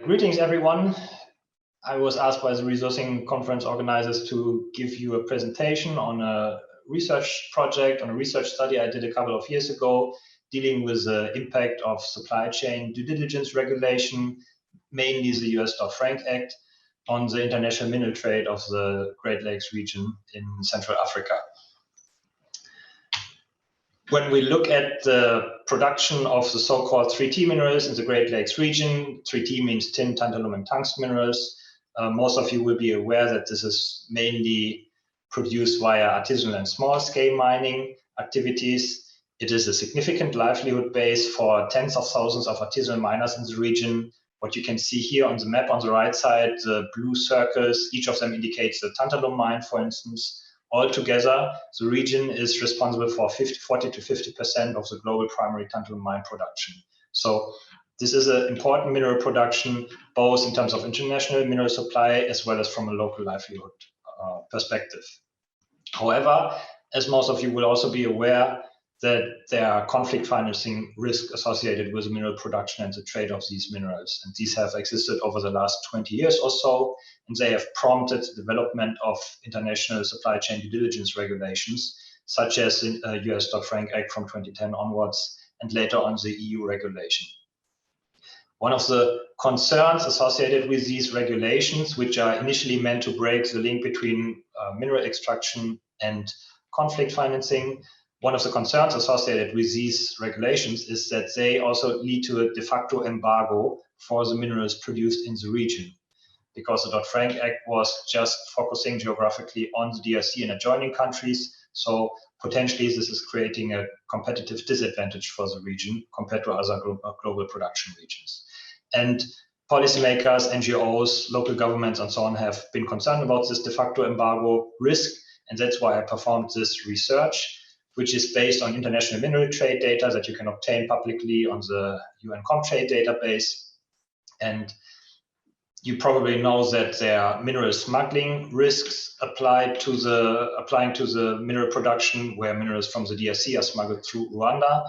Greetings, everyone. I was asked by the resourcing conference organizers to give you a presentation on a research project, on a research study I did a couple of years ago, dealing with the impact of supply chain due diligence regulation, mainly the US Dodd-Frank Act, on the international mineral trade of the Great Lakes region in Central Africa. When we look at the production of the so-called 3T minerals in the Great Lakes region, 3T means tin, tantalum, and tungsten minerals. Most of you will be aware that this is mainly produced via artisanal and small-scale mining activities. It is a significant livelihood base for tens of thousands of artisanal miners in the region. What you can see here on the map on the right side, the blue circles, each of them indicates the tantalum mine, for instance. Altogether, the region is responsible for 40 to 50% of the global primary tantalum mine production. So this is an important mineral production, both in terms of international mineral supply as well as from a local livelihood perspective. However, as most of you will also be aware, that there are conflict financing risks associated with the mineral production and the trade of these minerals. And these have existed over the last 20 years or so, and they have prompted the development of international supply chain due diligence regulations, such as the US Dodd-Frank Act from 2010 onwards, and later on the EU regulation. One of the concerns associated with these regulations, which are initially meant to break the link between mineral extraction and conflict financing, one of the concerns associated with these regulations is that they also lead to a de facto embargo for the minerals produced in the region, because the Dodd-Frank Act was just focusing geographically on the DRC and adjoining countries. So potentially this is creating a competitive disadvantage for the region compared to other global production regions. And policymakers, NGOs, local governments, and so on have been concerned about this de facto embargo risk. And that's why I performed this research, which is based on international mineral trade data that you can obtain publicly on the UN Comtrade database. And you probably know that there are mineral smuggling risks applying to the mineral production, where minerals from the DRC are smuggled through Rwanda.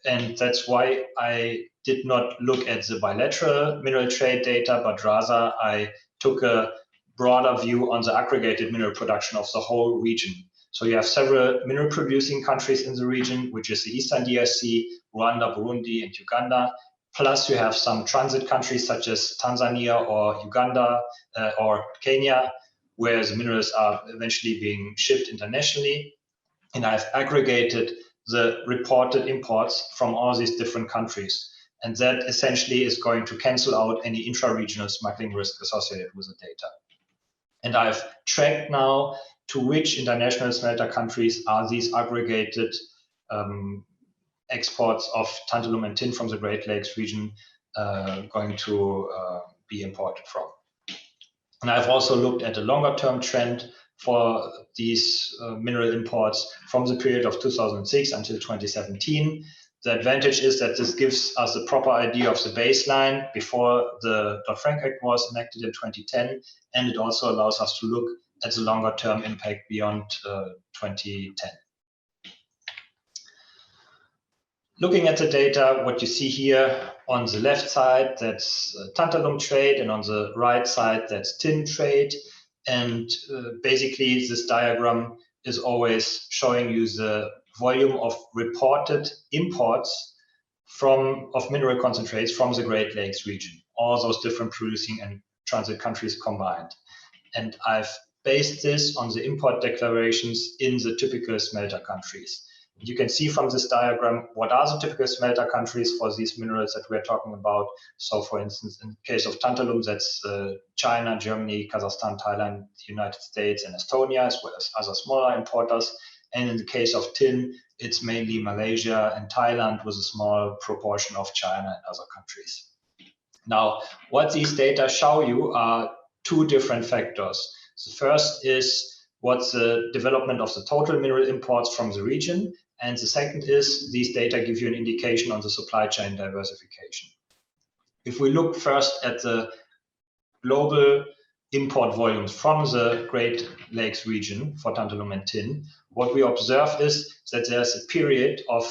And that's why I did not look at the bilateral mineral trade data, but rather I took a broader view on the aggregated mineral production of the whole region. So you have several mineral producing countries in the region, which is the Eastern DRC, Rwanda, Burundi, and Uganda. Plus you have some transit countries such as Tanzania or Uganda or Kenya, where the minerals are eventually being shipped internationally. And I've aggregated the reported imports from all these different countries. And that essentially is going to cancel out any intra-regional smuggling risk associated with the data. And I've tracked now to which international smelter countries are these aggregated exports of tantalum and tin from the Great Lakes region going to be imported from. And I've also looked at a longer term trend for these mineral imports from the period of 2006 until 2017. The advantage is that this gives us a proper idea of the baseline before the Dodd-Frank Act was enacted in 2010, and it also allows us to look at the longer term impact beyond 2010. Looking at the data, what you see here on the left side, that's tantalum trade, and on the right side, that's tin trade. And basically, this diagram is always showing you the volume of reported imports of mineral concentrates from the Great Lakes region, all those different producing and transit countries combined. And I've based this on the import declarations in the typical smelter countries. You can see from this diagram what are the typical smelter countries for these minerals that we're talking about. So for instance, in the case of tantalum, that's China, Germany, Kazakhstan, Thailand, the United States, and Estonia, as well as other smaller importers. And in the case of tin, it's mainly Malaysia and Thailand, with a small proportion of China and other countries. Now, what these data show you are two different factors. The first is what's the development of the total mineral imports from the region. And the second is these data give you an indication on the supply chain diversification. If we look first at the global import volumes from the Great Lakes region for tantalum and tin, what we observe is that there's a period of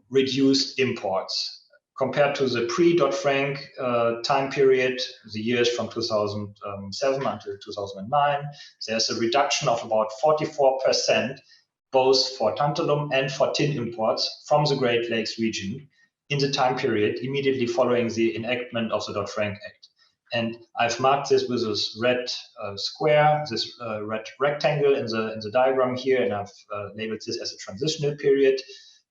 reduced imports. compared to the pre-Dodd-Frank time period, the years from 2007 until 2009, there's a reduction of about 44%, both for tantalum and for tin imports from the Great Lakes region in the time period immediately following the enactment of the Dodd-Frank Act. And I've marked this with this red square, this red rectangle in the diagram here, and I've labeled this as a transitional period.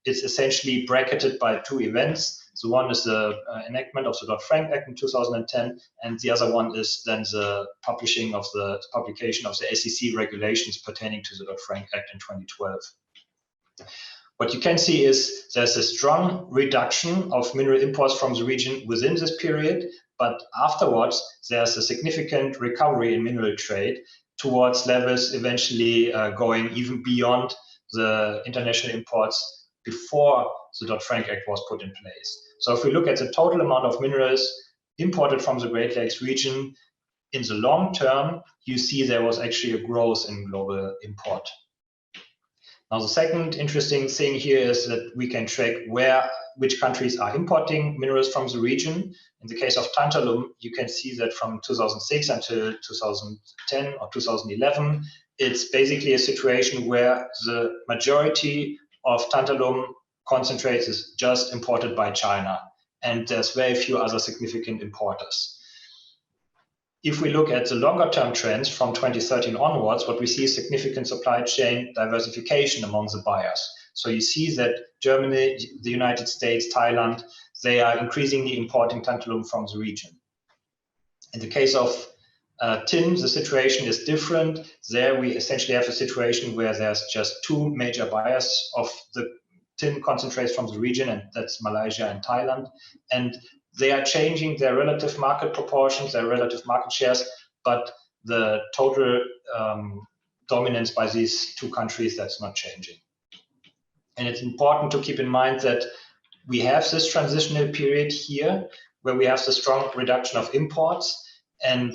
It's essentially bracketed by two events. So one is the enactment of the Dodd-Frank Act in 2010, and the other one is then the publication of the SEC regulations pertaining to the Dodd-Frank Act in 2012. What you can see is there's a strong reduction of mineral imports from the region within this period, but afterwards there's a significant recovery in mineral trade towards levels eventually going even beyond the international imports before the Dodd-Frank Act was put in place. So if we look at the total amount of minerals imported from the Great Lakes region, in the long term, you see there was actually a growth in global import. Now, the second interesting thing here is that we can track which countries are importing minerals from the region. In the case of tantalum, you can see that from 2006 until 2010 or 2011, it's basically a situation where the majority of tantalum concentrates is just imported by China, and there's very few other significant importers. If we look at the longer term trends from 2013 onwards, what we see is significant supply chain diversification among the buyers. So you see that Germany, the United States, Thailand, they are increasingly importing tantalum from the region. In the case of tin, the situation is different. There we essentially have a situation where there's just two major buyers of the tin concentrates from the region, and that's Malaysia and Thailand. And they are changing their relative market proportions, their relative market shares, but the total dominance by these two countries, that's not changing. And it's important to keep in mind that we have this transitional period here where we have the strong reduction of imports, and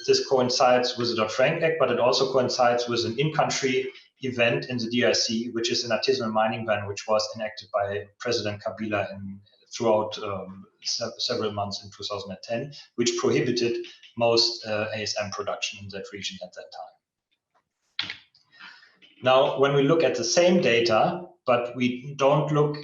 this coincides with the Dodd-Frank Act, but it also coincides with an in-country event in the DRC, which is an artisanal mining ban, which was enacted by President Kabila throughout several months in 2010, which prohibited most ASM production in that region at that time. Now, when we look at the same data, but we don't look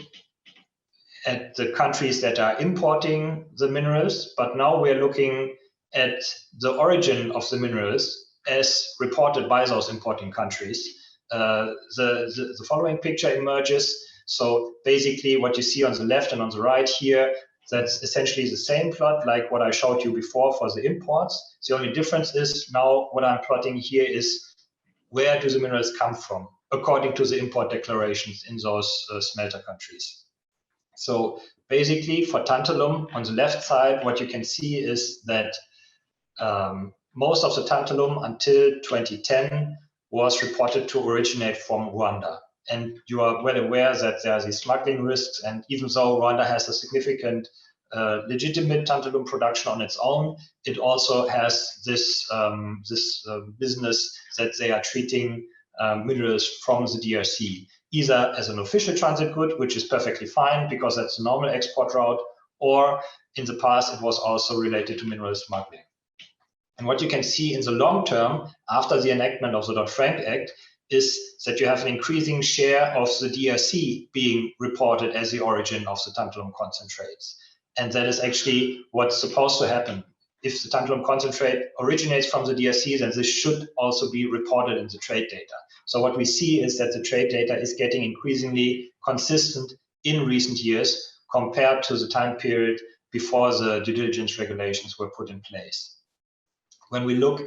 at the countries that are importing the minerals, but now we're looking at the origin of the minerals as reported by those importing countries. The following picture emerges. So basically what you see on the left and on the right here, that's essentially the same plot like what I showed you before for the imports. The only difference is now what I'm plotting here is where do the minerals come from according to the import declarations in those smelter countries. So basically for tantalum on the left side, what you can see is that most of the tantalum until 2010 was reported to originate from Rwanda. And you are well aware that there are these smuggling risks, and even though Rwanda has a significant legitimate tantalum production on its own, it also has this business that they are treating minerals from the DRC, either as an official transit good, which is perfectly fine because that's a normal export route, or in the past it was also related to mineral smuggling. And what you can see in the long term, after the enactment of the Dodd-Frank Act, is that you have an increasing share of the DRC being reported as the origin of the tantalum concentrates. And that is actually what's supposed to happen. If the tantalum concentrate originates from the DRC, then this should also be reported in the trade data. So what we see is that the trade data is getting increasingly consistent in recent years compared to the time period before the due diligence regulations were put in place. When we look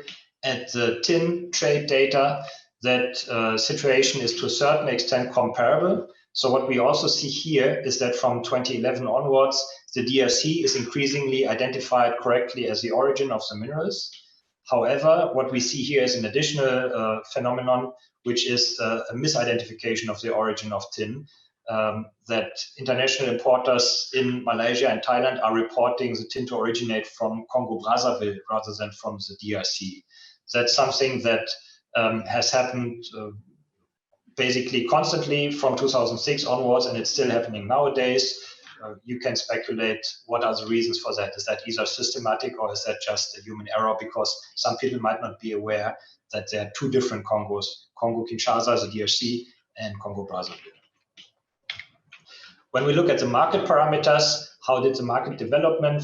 at the tin trade data, that situation is to a certain extent comparable. So what we also see here is that from 2011 onwards, the DRC is increasingly identified correctly as the origin of the minerals. However, what we see here is an additional phenomenon, which is a misidentification of the origin of tin, that international importers in Malaysia and Thailand are reporting the tin to originate from Congo-Brazzaville rather than from the DRC. That's something that has happened basically constantly from 2006 onwards, and it's still happening nowadays. you can speculate what are the reasons for that. Is that either systematic or is that just a human error? Because some people might not be aware that there are two different Congos, Congo-Kinshasa, the DRC, and Congo-Brazzaville. When we look at the market parameters, how did the market development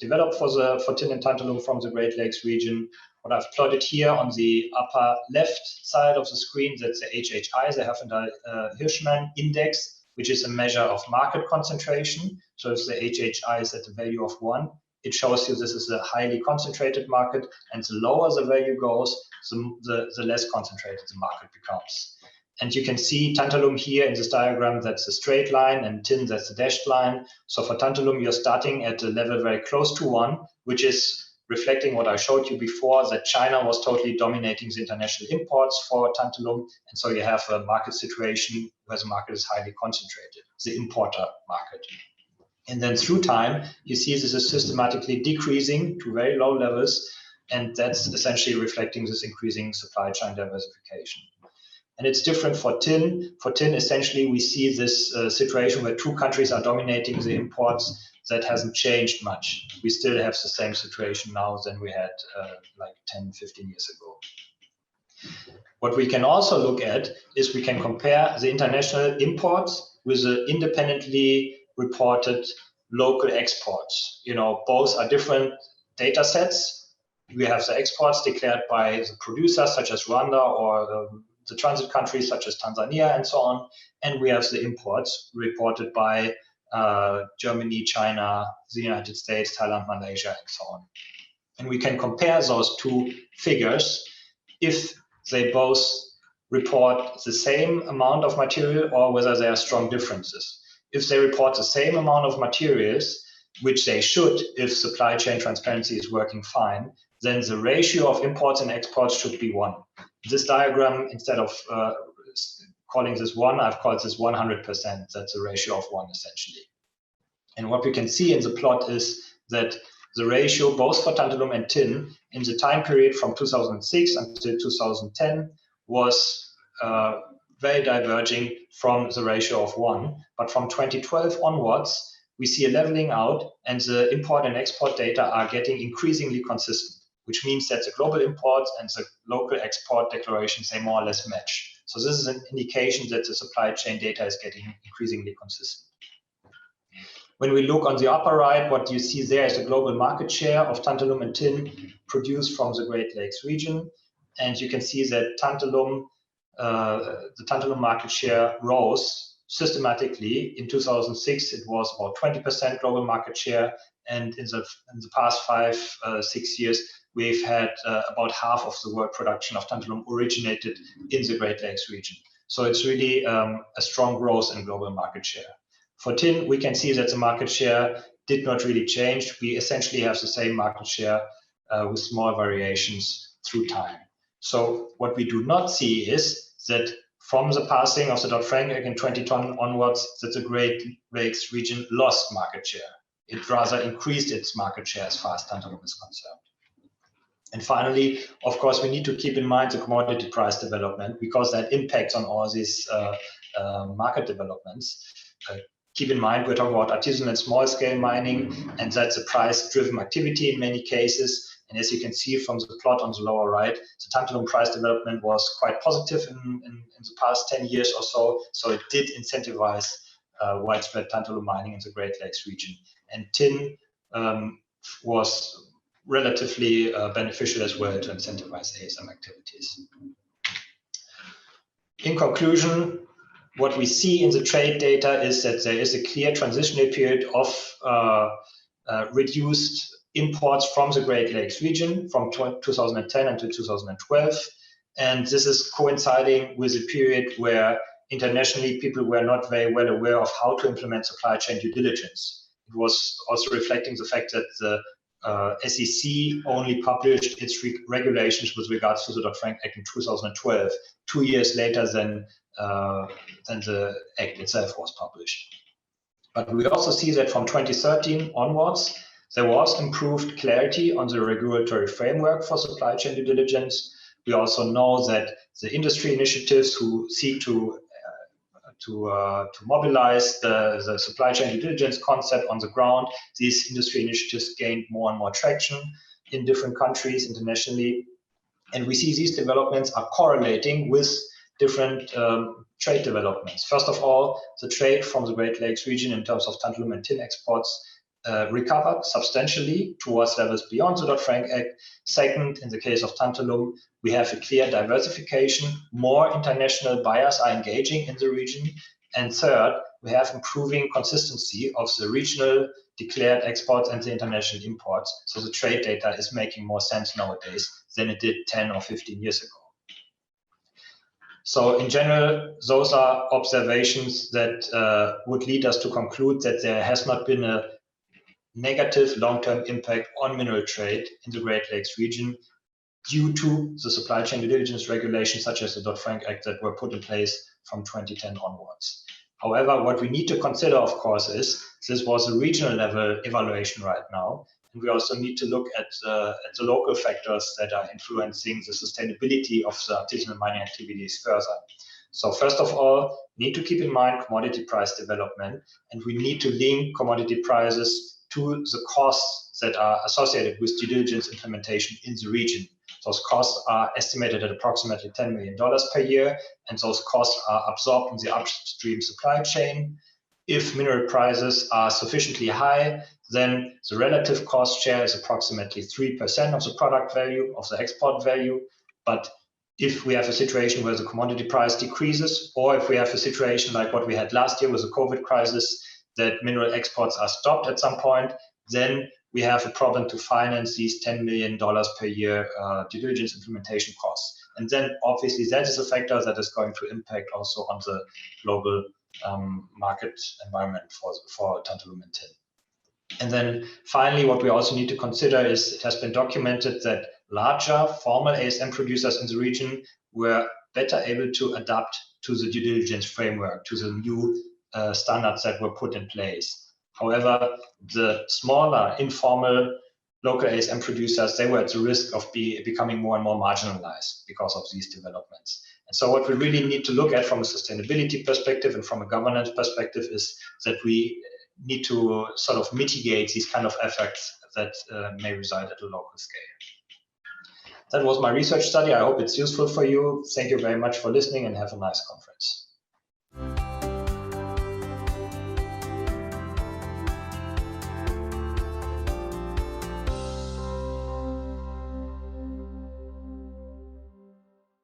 develop for tin and tantalum from the Great Lakes region? What I've plotted here on the upper left side of the screen, that's the HHI, the Hirschmann Index, which is a measure of market concentration. So if the HHI is at the value of 1, it shows you this is a highly concentrated market, and the lower the value goes, the less concentrated the market becomes. And you can see tantalum here in this diagram, that's a straight line, and tin, that's the dashed line. So for tantalum, you're starting at a level very close to 1, which is reflecting what I showed you before, that China was totally dominating the international imports for tantalum. And so you have a market situation where the market is highly concentrated, the importer market. And then through time, you see this is systematically decreasing to very low levels. And that's essentially reflecting this increasing supply chain diversification. And it's different for tin. For tin, essentially, we see this situation where two countries are dominating the imports. That hasn't changed much. We still have the same situation now than we had like 10, 15 years ago. What we can also look at is we can compare the international imports with the independently reported local exports. You know, both are different data sets. We have the exports declared by the producers, such as Rwanda, or the transit countries, such as Tanzania, and so on. And we have the imports reported by Germany, China, the United States, Thailand, Malaysia, and so on. And we can compare those two figures if they both report the same amount of material or whether there are strong differences. If they report the same amount of materials, which they should if supply chain transparency is working fine, then the ratio of imports and exports should be 1. This diagram, instead of calling this 1, I've called this 100%. That's a ratio of 1, essentially. And what we can see in the plot is that the ratio, both for tantalum and tin, in the time period from 2006 until 2010 was very diverging from the ratio of 1. But from 2012 onwards, we see a leveling out, and the import and export data are getting increasingly consistent, which means that the global imports and the local export declarations, they more or less match. So this is an indication that the supply chain data is getting increasingly consistent. When we look on the upper right, what you see there is the global market share of tantalum and tin produced from the Great Lakes region. And you can see that tantalum, the tantalum market share rose systematically. In 2006, it was about 20% global market share. And in the past 5-6 years, we've had about half of the world production of tantalum originated in the Great Lakes region. So it's really a strong growth in global market share. For tin, we can see that the market share did not really change. We essentially have the same market share with small variations through time. So what we do not see is that from the passing of the Dodd-Frank Act in 2010 onwards, that the Great Lakes region lost market share. It rather increased its market share as far as tantalum is concerned. And finally, of course, we need to keep in mind the commodity price development, because that impacts on all these market developments. Keep in mind, we're talking about artisanal and small-scale mining, and that's a price-driven activity in many cases. And as you can see from the plot on the lower right, the tantalum price development was quite positive in the past 10 years or so. So it did incentivize widespread tantalum mining in the Great Lakes region. And tin was relatively beneficial as well to incentivize ASM activities. In conclusion, what we see in the trade data is that there is a clear transitional period of reduced imports from the Great Lakes region from 2010 until 2012. And this is coinciding with a period where internationally people were not very well aware of how to implement supply chain due diligence. It was also reflecting the fact that the SEC only published its regulations with regards to the Dodd-Frank Act in 2012, 2 years later than the Act itself was published. But we also see that from 2013 onwards, there was improved clarity on the regulatory framework for supply chain due diligence. We also know that the industry initiatives who seek to mobilize the supply chain due diligence concept on the ground. These industry initiatives gained more and more traction in different countries internationally. And we see these developments are correlating with different trade developments. First of all, the trade from the Great Lakes region in terms of tantalum and tin exports recovered substantially towards levels beyond the Dodd-Frank Act. Second, in the case of tantalum, we have a clear diversification. More international buyers are engaging in the region. And third, we have improving consistency of the regional declared exports and the international imports. So the trade data is making more sense nowadays than it did 10 or 15 years ago. So in general, those are observations that would lead us to conclude that there has not been a negative long-term impact on mineral trade in the Great Lakes region due to the supply chain due diligence regulations such as the Dodd-Frank Act that were put in place from 2010 onwards. However, what we need to consider, of course, is this was a regional level evaluation right now. And we also need to look at the local factors that are influencing the sustainability of the artisanal mining activities further. So first of all, we need to keep in mind commodity price development, and we need to link commodity prices to the costs that are associated with due diligence implementation in the region. Those costs are estimated at approximately $10 million per year, and those costs are absorbed in the upstream supply chain. If mineral prices are sufficiently high, then the relative cost share is approximately 3% of the product value, of the export value. But if we have a situation where the commodity price decreases, or if we have a situation like what we had last year with the COVID crisis, that mineral exports are stopped at some point, then we have a problem to finance these $10 million per year due diligence implementation costs. And then obviously that is a factor that is going to impact also on the global market environment for tantalum and tin. And then finally, what we also need to consider is it has been documented that larger formal ASM producers in the region were better able to adapt to the due diligence framework, to the new standards that were put in place. However, the smaller, informal local ASM producers, they were at the risk of becoming more and more marginalized because of these developments. And so what we really need to look at from a sustainability perspective and from a governance perspective is that we need to sort of mitigate these kind of effects that may reside at a local scale. That was my research study. I hope it's useful for you. Thank you very much for listening and have a nice conference.